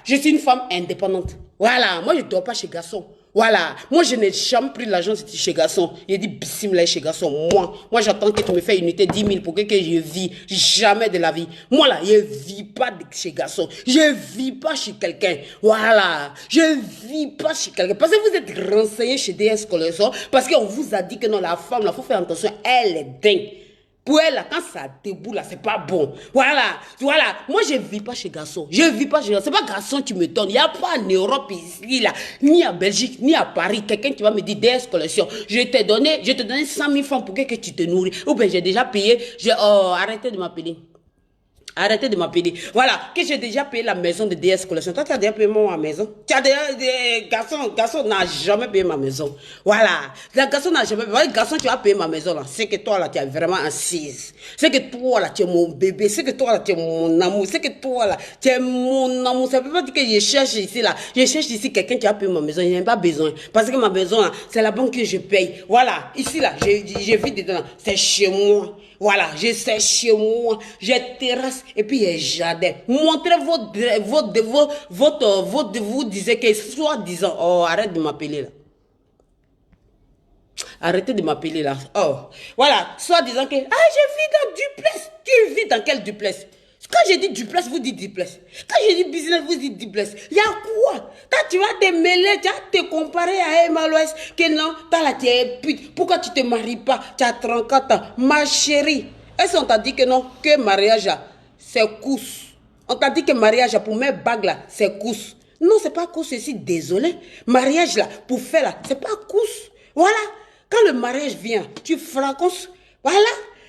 Je suis une femme indépendante. Voilà. Moi, je ne dors pas chez garçon. Voilà. Moi, je n'ai jamais pris l'argent chez garçon. Il dit bissim là chez garçon. Moi, j'attends que tu me fasses unité 10 000 pour que je vis. Jamais de la vie. Moi là, je ne vis pas chez garçon. Je ne vis pas chez quelqu'un. Voilà. Je ne vis pas chez quelqu'un. Parce que vous êtes renseigné chez DS Collection. Parce qu'on vous a dit que non, la femme, il faut faire attention. Elle est dingue. Pour elle, là, quand ça déboule, là, c'est pas bon. Voilà. Moi, je ne vis pas chez garçon. Je ne vis pas chez garçon. C'est pas garçon qui me donne. Il n'y a pas en Europe ici, là, ni en Belgique, ni à Paris. Quelqu'un qui va me dire DS Collection. Je te donne 100 000 francs pour que tu te nourris. Ou bien j'ai déjà payé. Arrêtez de m'appeler. Arrêtez de m'appeler. Voilà, que j'ai déjà payé la maison de DS Collection. Toi, tu as déjà payé ma maison. Tu as déjà, garçon n'a jamais payé ma maison. Voilà. Le garçon n'a jamais payé. Garçon, tu as payé ma maison là. C'est que toi là, tu es vraiment assise. C'est que toi là, tu es mon bébé. C'est que toi là, tu es mon amour. C'est que toi là, tu es mon amour. Ça ne veut pas dire que je cherche ici là. Je cherche ici quelqu'un qui a payé ma maison. Je n'ai pas besoin. Parce que ma maison là, c'est la banque que je paye. Voilà. Ici là, je vis dedans. C'est chez moi. Voilà, je sais chez moi, j'ai terrasse et puis j'ai jardin. Montrez vous disiez que soi-disant, oh, arrête de m'appeler là. Arrêtez de m'appeler là. Oh, voilà, soi-disant que, je vis dans duplex. Tu vis dans quel duplex? Quand j'ai dit duplex, vous dites duplex. Quand j'ai dit business, vous dites duplex. Il y a quoi? Toi, tu vas te mêler, tu vas te comparer à Emma Loès. Que non, toi là, tu es pute. Pourquoi tu ne te maries pas? Tu as 34 ans. Ma chérie, est-ce qu'on t'a dit que non, que mariage, c'est cousse? On t'a dit que mariage, pour mes bagues là, c'est cousse. Non, c'est pas cousse ici, désolé. Mariage là, pour faire là, c'est pas cousse. Voilà. Quand le mariage vient, tu fraconces. Voilà.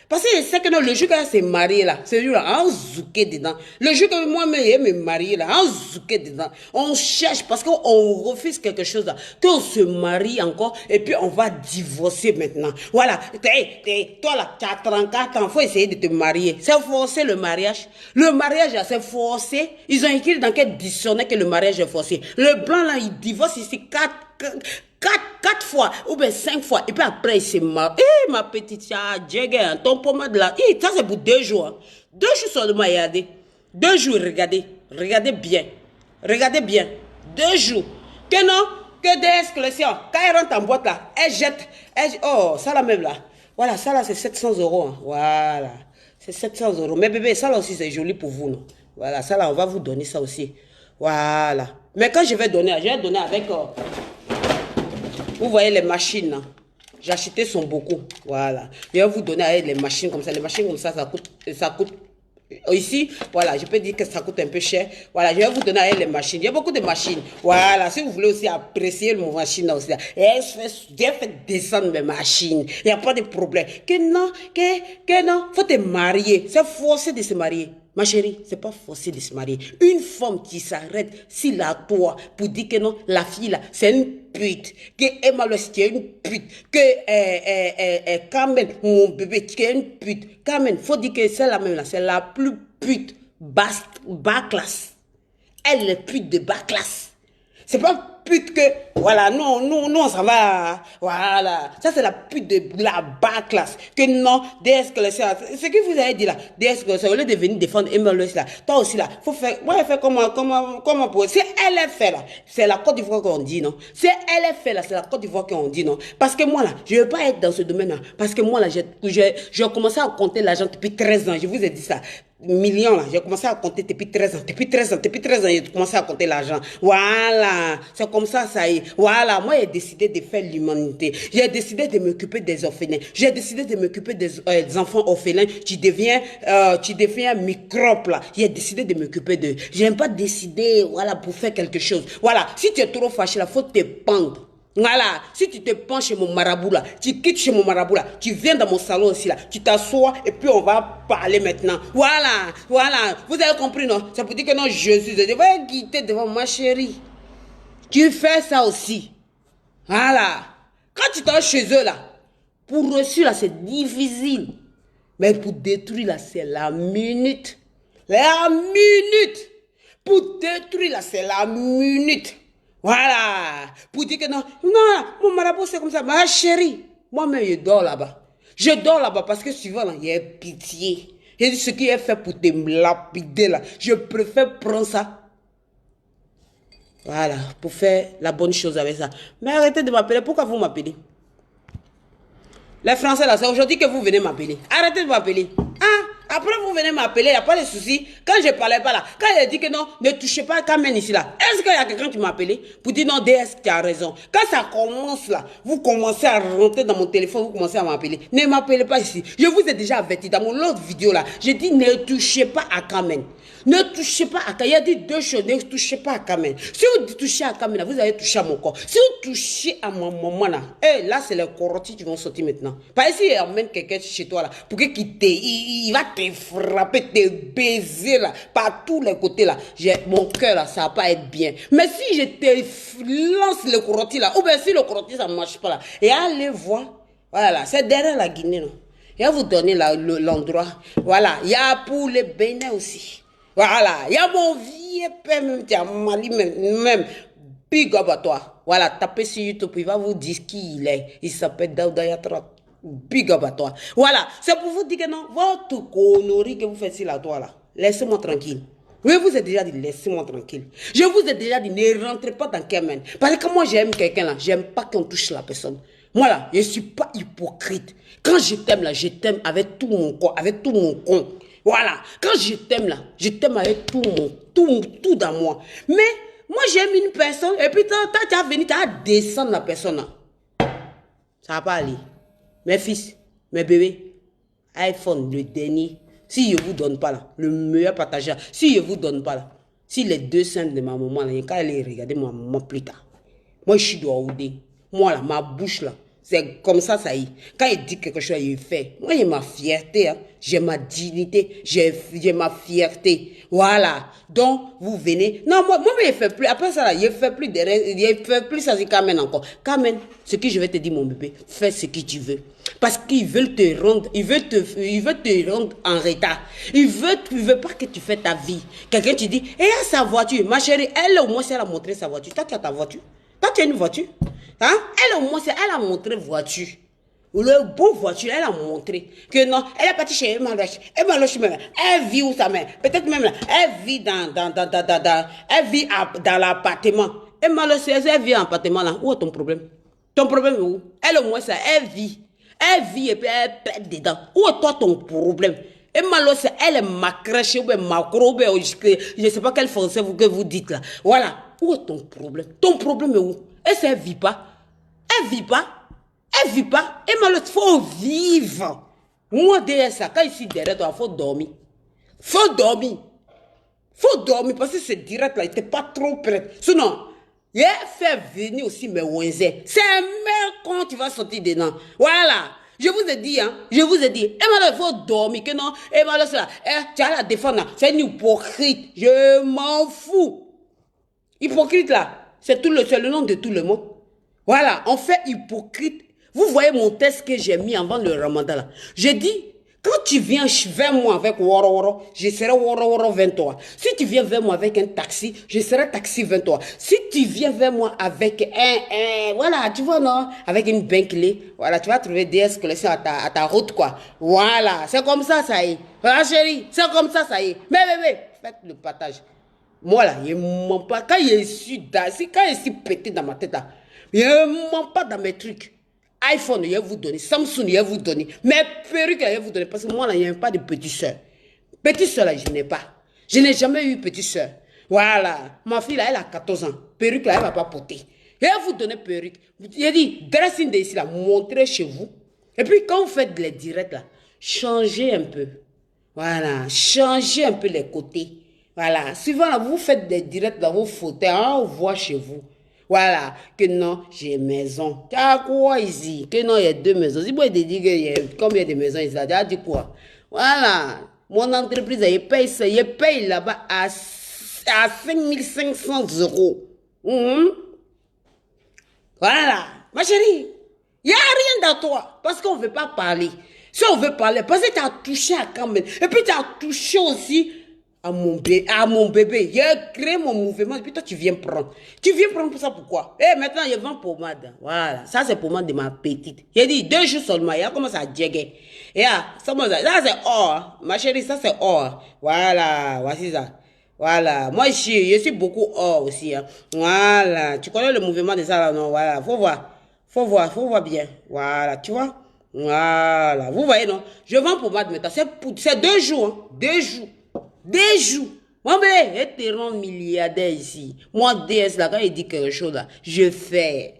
Parce que je sais que non, le jour qu'elle s'est mariée là, c'est lui là, on zouké dedans. Le jour que moi-même, je me marie là, on zouké dedans. On cherche parce qu'on refuse quelque chose là. Qu'on se marie encore et puis on va divorcer maintenant. Voilà. Toi là, tu as 34 ans, il faut essayer de te marier. C'est forcé le mariage. Le mariage là, c'est forcé. Ils ont écrit dans quel dictionnaire que le mariage est forcé. Le blanc là, il divorce ici 4 fois, ou bien 5 fois, et puis après il se marie. Ma petite, ton pommade là, ça c'est pour 2 jours. Hein. 2 jours seulement, regardez. 2 jours, regardez bien. Regardez bien. 2 jours. Que non, que DS Collection, quand elle rentre en boîte là, elle jette, oh, ça là même là. Voilà, ça là c'est 700 €. Hein. Voilà, c'est 700 €. Mais bébé, ça là aussi c'est joli pour vous, non? Voilà, ça là, on va vous donner ça aussi. Voilà. Mais quand je vais donner avec... vous voyez les machines là. J'ai acheté son beaucoup. Voilà. Je vais vous donner avec les machines comme ça. Les machines comme ça coûte. Ici, voilà, je peux dire que ça coûte un peu cher. Voilà, je vais vous donner avec les machines. Il y a beaucoup de machines. Voilà, si vous voulez aussi apprécier mon machine là aussi. J'ai fait descendre mes machines. Il n'y a pas de problème. Que non, faut te marier. C'est forcé de se marier. Ma chérie, c'est pas forcé de se marier. Une femme qui s'arrête s'il a toi pour dire que non, la fille là, c'est une pute. Que Emma Lois, qui est une pute. Que Carmen, mon bébé, qui est une pute. Carmen, faut dire que c'est la même là, c'est la plus pute bas classe. Elle est pute de bas classe. C'est pas pute que, voilà, non, ça va, voilà. Ça, c'est la pute de la bas classe. Que non, DS que ce que vous avez dit là, DS que au lieu de venir défendre Emma Lois là, toi aussi là, faut faire, ouais, faire comment pour, si elle est fait là, c'est la Côte d'Ivoire qu'on dit, non? Si elle est fait là, c'est la Côte d'Ivoire qu'on dit, non? Parce que moi là, je veux pas être dans ce domaine là. Parce que moi là, j'ai commencé à compter l'argent depuis 13 ans, je vous ai dit ça. Millions là, j'ai commencé à compter depuis 13 ans, depuis 13 ans, j'ai commencé à compter l'argent. Voilà, c'est comme ça y est. Voilà, moi j'ai décidé de faire l'humanité. J'ai décidé de m'occuper des orphelins. J'ai décidé de m'occuper des enfants orphelins. Tu deviens un microbe là. J'ai décidé de m'occuper d'eux. J'aime pas décider, voilà, pour faire quelque chose. Voilà, si tu es trop fâché là, faut te pendre. Voilà, si tu te penches chez mon marabout là, tu quittes chez mon marabout là, tu viens dans mon salon aussi là, tu t'assois et puis on va parler maintenant. Voilà, vous avez compris non? C'est pour dire que non, je devais quitter devant ma chérie. Tu fais ça aussi. Voilà. Quand tu t'es chez eux là, pour reçu là, c'est difficile. Mais pour détruire là, c'est la minute. La minute. Pour détruire là, c'est la minute. Voilà. Pour dire que non, mon marabout c'est comme ça. Ma chérie, moi-même je dors là-bas. Je dors là-bas parce que souvent là, il y a pitié. J'ai dit ce qui est fait pour te lapider là. Je préfère prendre ça. Voilà, pour faire la bonne chose avec ça. Mais arrêtez de m'appeler. Pourquoi vous m'appelez? Les Français là, c'est aujourd'hui que vous venez m'appeler. Arrêtez de m'appeler. Après vous venez m'appeler, il n'y a pas de souci. Quand je ne parlais pas là, quand il a dit que non, ne touchez pas à Carmen ici là, est-ce qu'il y a quelqu'un qui m'a appelé pour dire non, DS, tu as raison. Quand ça commence là, vous commencez à rentrer dans mon téléphone, vous commencez à m'appeler. Ne m'appelez pas ici. Je vous ai déjà averti dans mon autre vidéo là. J'ai dit ne touchez pas à Carmen. Ne touchez pas à Carmen. Il a dit deux choses, ne touchez pas à Carmen. Si vous touchez à Carmen, vous allez toucher à mon corps. Si vous touchez à mon maman là, là c'est les corottis qui vont sortir maintenant. Pas ici, il emmène quelqu'un chez toi là, pour qu'il il va te frapper, te baiser là, par tous les côtés là. Mon cœur là, ça va pas être bien. Mais si je te lance le corottis là, ou bien si le corottis ça ne marche pas là, et allez voir, voilà, c'est derrière la Guinée non. Il va vous donner l'endroit. Voilà, il y a pour les Bénin aussi. Voilà, il y a mon vieux père même, tu as Mali même, big up à toi. Voilà, tapez sur YouTube, il va vous dire qui il est. Il s'appelle Daouda Yatra. Big up à toi. Voilà, c'est pour vous dire que non, votre connerie que vous faites sur la toile là, laissez-moi tranquille. Oui, vous avez déjà dit, laissez-moi tranquille. Je vous ai déjà dit, ne rentrez pas dans Carmen. Parce que moi, j'aime quelqu'un là, j'aime pas qu'on touche la personne. Moi là, je ne suis pas hypocrite. Quand je t'aime là, je t'aime avec tout mon corps, avec tout mon con. Voilà, quand je t'aime là, je t'aime avec tout dans moi. Mais moi j'aime une personne et puis toi tu as venu, tu as descendre la personne là. Ça va pas aller. Mes fils, mes bébés, iPhone, le dernier. Si je ne vous donne pas là, le meilleur partageur. Si je ne vous donne pas là, si les deux seins de ma maman là, quand elle est regardée ma maman plus tard. Moi je suis dehors. Moi là, ma bouche là. C'est comme ça y est. Quand il dit quelque chose, il fait. Moi, j'ai ma fierté, hein. J'ai ma dignité, j'ai ma fierté. Voilà. Donc, vous venez. Non, moi, je ne fais plus. Après ça, je ne fais plus ça, c'est Carmen encore. Carmen, ce que je vais te dire, mon bébé, fais ce que tu veux. Parce qu'ils veulent te rendre, ils veulent te rendre en retard. Ils veulent pas que tu fasses ta vie. Quelqu'un te dit, et à sa voiture, ma chérie, elle au moins, elle a montré sa voiture. Toi, tu as ta voiture. Toi, tu as une voiture. Hein? Elle au moins, elle a montré voiture. Le beau voiture, elle a montré que non, elle est partie chez Emma Loche. Emma Loche même, elle vit où sa mère? Peut-être même là, elle vit elle vit dans l'appartement. Emma Loche, elle vit en appartement là. Où est ton problème? Ton problème est où? Elle au moins ça, elle vit et puis elle pète dedans. Où est toi ton problème? Emma Loche, elle est macrèche ou bien macro, ou bien je ne sais pas quel français que vous dites là. Voilà. Où est ton problème? Ton problème est où? Elle ne vit pas. Elle vit pas. Elle vit pas. Et malheureusement, il faut vivre. Moi, derrière ça, quand ici derrière toi, il faut dormir. Faut dormir. Faut dormir parce que c'est direct là, il n'était pas trop prêt. Sinon, il fait venir aussi mes ouinzés. C'est un mec quand tu vas sortir dedans. Voilà. Je vous ai dit, hein, je vous ai dit. Et maintenant, il faut dormir, que non. Et maintenant, c'est là, tu as la défendre, c'est une hypocrite. Je m'en fous. Hypocrite, là, c'est le nom de tout le monde. Voilà, on fait hypocrite. Vous voyez mon test que j'ai mis avant le ramadan, là. J'ai dit, quand tu viens vers moi avec Woro Woro, je serai Woro Woro 23. Si tu viens vers moi avec un taxi, je serai taxi 23. Si tu viens vers moi avec voilà, tu vois, non, avec une Bentley, voilà, tu vas trouver DS collection à ta route, quoi. Voilà, c'est comme ça y est. Voilà, chérie, c'est comme ça y est. Mais bébé, faites le partage. Moi, là, je ne mens pas. Quand je suis pété dans ma tête, là, je ne mens pas dans mes trucs. iPhone, je vais vous donner. Samsung, je vais vous donner. Mes perruques, je vais vous donner. Parce que moi, là, il n'y a pas de petite soeur. Petite soeur, là, je n'ai pas. Je n'ai jamais eu petite soeur. Voilà. Ma fille, là, elle a 14 ans. Perruque, là, elle ne va pas porter. Je vais vous donner perruque. J'ai dit, dressing de ici, là, montrez chez vous. Et puis, quand vous faites les directs, là, changez un peu. Voilà. Changez un peu les côtés. Voilà. Souvent, là, vous faites des directs dans vos fauteuils. On voit chez vous. Voilà, que non, j'ai maison. Tu as quoi ici? Que non, il y a 2 maisons. Si vous avez dit qu'il y a combien de maisons ici, tu as dit quoi? Voilà, mon entreprise, je paye là-bas à 5500 euros. Voilà, ma chérie, il n'y a rien dans toi parce qu'on ne veut pas parler. Si on veut parler, parce que tu as touché à quand même. Et puis tu as touché aussi à mon bébé. J'ai créé mon mouvement et puis toi tu viens prendre. Tu viens prendre pour ça pourquoi? Eh maintenant je vends pommade. Voilà, ça c'est pommade de ma petite. J'ai dit 2 jours seulement, il a commencé à djéguer. Et ça c'est or. Ma chérie, ça c'est or. Voilà, voici ça. Voilà, moi je suis beaucoup or aussi. Hein. Voilà, tu connais le mouvement de ça là, non? Voilà, faut voir bien. Voilà, tu vois? Voilà, vous voyez non? Je vends pommade maintenant, c'est 2 jours. Hein. 2 jours. 2 jours. Mon bébé, je te rends milliardaire ici. Moi, DS, là, quand il dit quelque chose, là, je fais.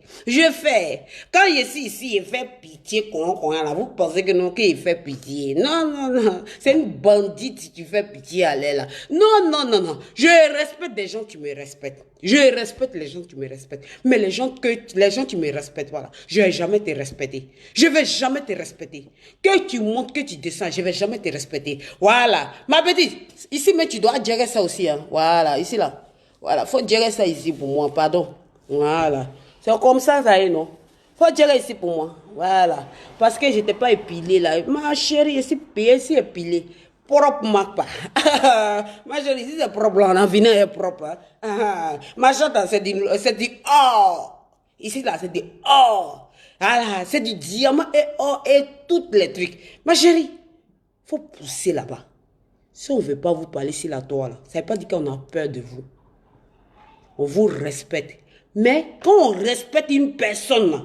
Quand je suis ici, il fait pitié, là, vous pensez que non, qu'il fait pitié. Non. C'est une bandite si tu fais pitié à elle, là. Non. Je respecte des gens qui me respectent. Je respecte les gens qui me respectent. Mais les gens qui me respectent, voilà. Je vais jamais te respecter. Je vais jamais te respecter. Que tu montes, que tu descends, je vais jamais te respecter. Voilà. Ma petite, ici, mais tu dois gérer ça aussi, hein. Voilà, ici, là. Voilà, faut gérer ça ici pour moi, pardon. Voilà. C'est comme ça y est, non? Faut gérer ici pour moi. Voilà. Parce que je n'étais pas épilée, là. Ma chérie, je suis payée, je suis épilée. Propre, ma chérie, si c'est propre, là, on a venu est propre. Hein. Ma chante, c'est du or. Ici, là, c'est du or. Voilà, c'est du diamant et or et tous les trucs. Ma chérie, faut pousser là-bas. Si on ne veut pas vous parler sur la toile, ça ne veut pas dire qu'on a peur de vous. On vous respecte. Mais quand on respecte une personne, là,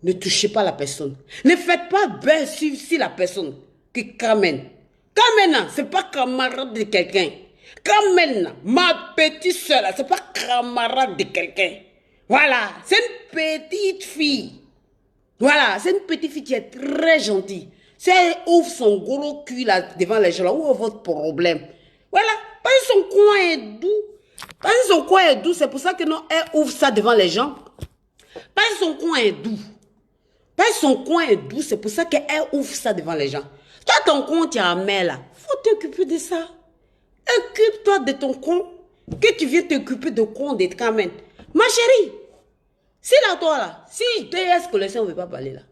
ne touchez pas la personne. Ne faites pas beurre sur la personne. Que Carmen. Carmen, ce n'est pas camarade de quelqu'un. Carmen, ma petite soeur, ce n'est pas camarade de quelqu'un. Voilà, c'est une petite fille. Voilà, c'est une petite fille qui est très gentille. Si elle ouvre son gros cul là devant les gens, là, où est votre problème? Voilà, parce que son coin est doux. Parce que son coin est doux, c'est pour ça que non, elle ouvre ça devant les gens. Parce que son coin est doux. Parce que son coin est doux, c'est pour ça qu'elle ouvre ça devant les gens. Toi, ton coin, tu as un mail là. Faut t'occuper de ça. Occupe-toi de ton coin. Que tu viens t'occuper de coin de Carmen. Ma chérie, si là, toi là, si DS collection, on ne veut pas parler là.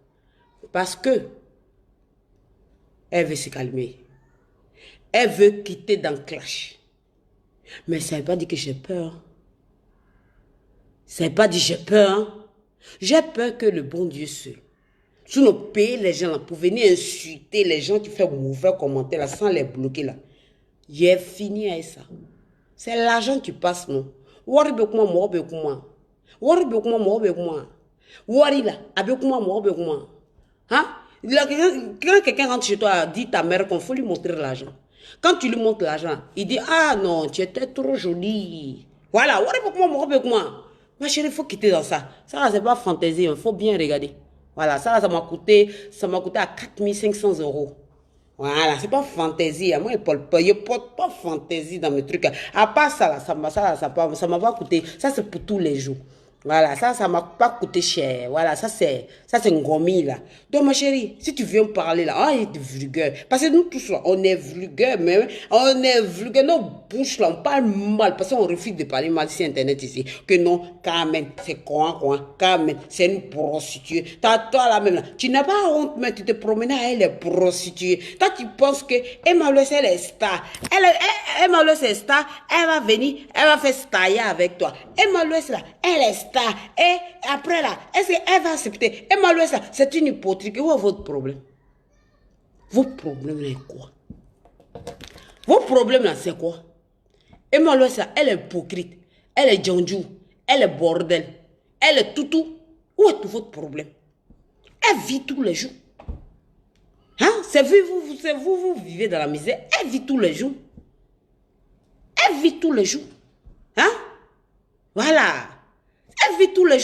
Parce que elle veut se calmer. Elle veut quitter dans le clash. Mais ça ne veut pas dire que j'ai peur. Ça ne veut pas dire que j'ai peur. Hein? J'ai peur que le bon Dieu seul. Sous nos pays, les gens là, pour venir insulter les gens qui font mauvais commentaires là, sans les bloquer là. J'ai fini avec ça. C'est l'argent qui passe, non? Wari bekuma, moi bekuma. Wari bekuma, moi bekuma. Wari là, abekuma, moi bekuma. Hein? Quand quelqu'un rentre chez toi, dit ta mère qu'il faut lui montrer l'argent. Quand tu lui montres l'argent, il dit, ah non, tu étais trop jolie. Voilà, ma chérie, il faut quitter dans ça. Ça, c'est pas fantaisie, il faut bien regarder. Voilà, ça m'a coûté à 4500 euros. Voilà, c'est pas fantaisie. Moi, je ne porte pas fantaisie dans mes trucs. À part ça, ça m'a pas coûté. Ça, c'est pour tous les jours. Voilà, ça m'a pas coûté cher. Voilà, ça c'est Ngomi là. Donc ma chérie, si tu viens parler là, ah, il est vulgaire. Parce que nous tous là, on est vulgaire, mais on est vulgaire. Nos bouches là, on parle mal parce qu'on refuse de parler mal sur internet ici. Que non, Carmen, c'est quoi, Carmen, c'est une prostituée. Toi là même là, tu n'as pas honte, mais tu te promènes à elle, est prostituée. Toi tu penses que Emma Lois, elle est star. Emma Lois est star, elle va venir, elle va faire stayer avec toi. Emma Lois là, elle est star. Et après là, est-ce qu'elle va accepter? Emma Lois là, c'est une hypocrite. Où est votre problème? Votre problème là, est quoi? Votre problème là, c'est quoi? Emma Lois là, elle est hypocrite. Elle est djandjou. Elle est bordel. Elle est toutou. Où est votre problème? Elle vit tous les jours. Hein? C'est vous vivez dans la misère. Elle vit tous les jours. Elle vit tous les jours. Hein? Voilà. Elle vit tous les jours.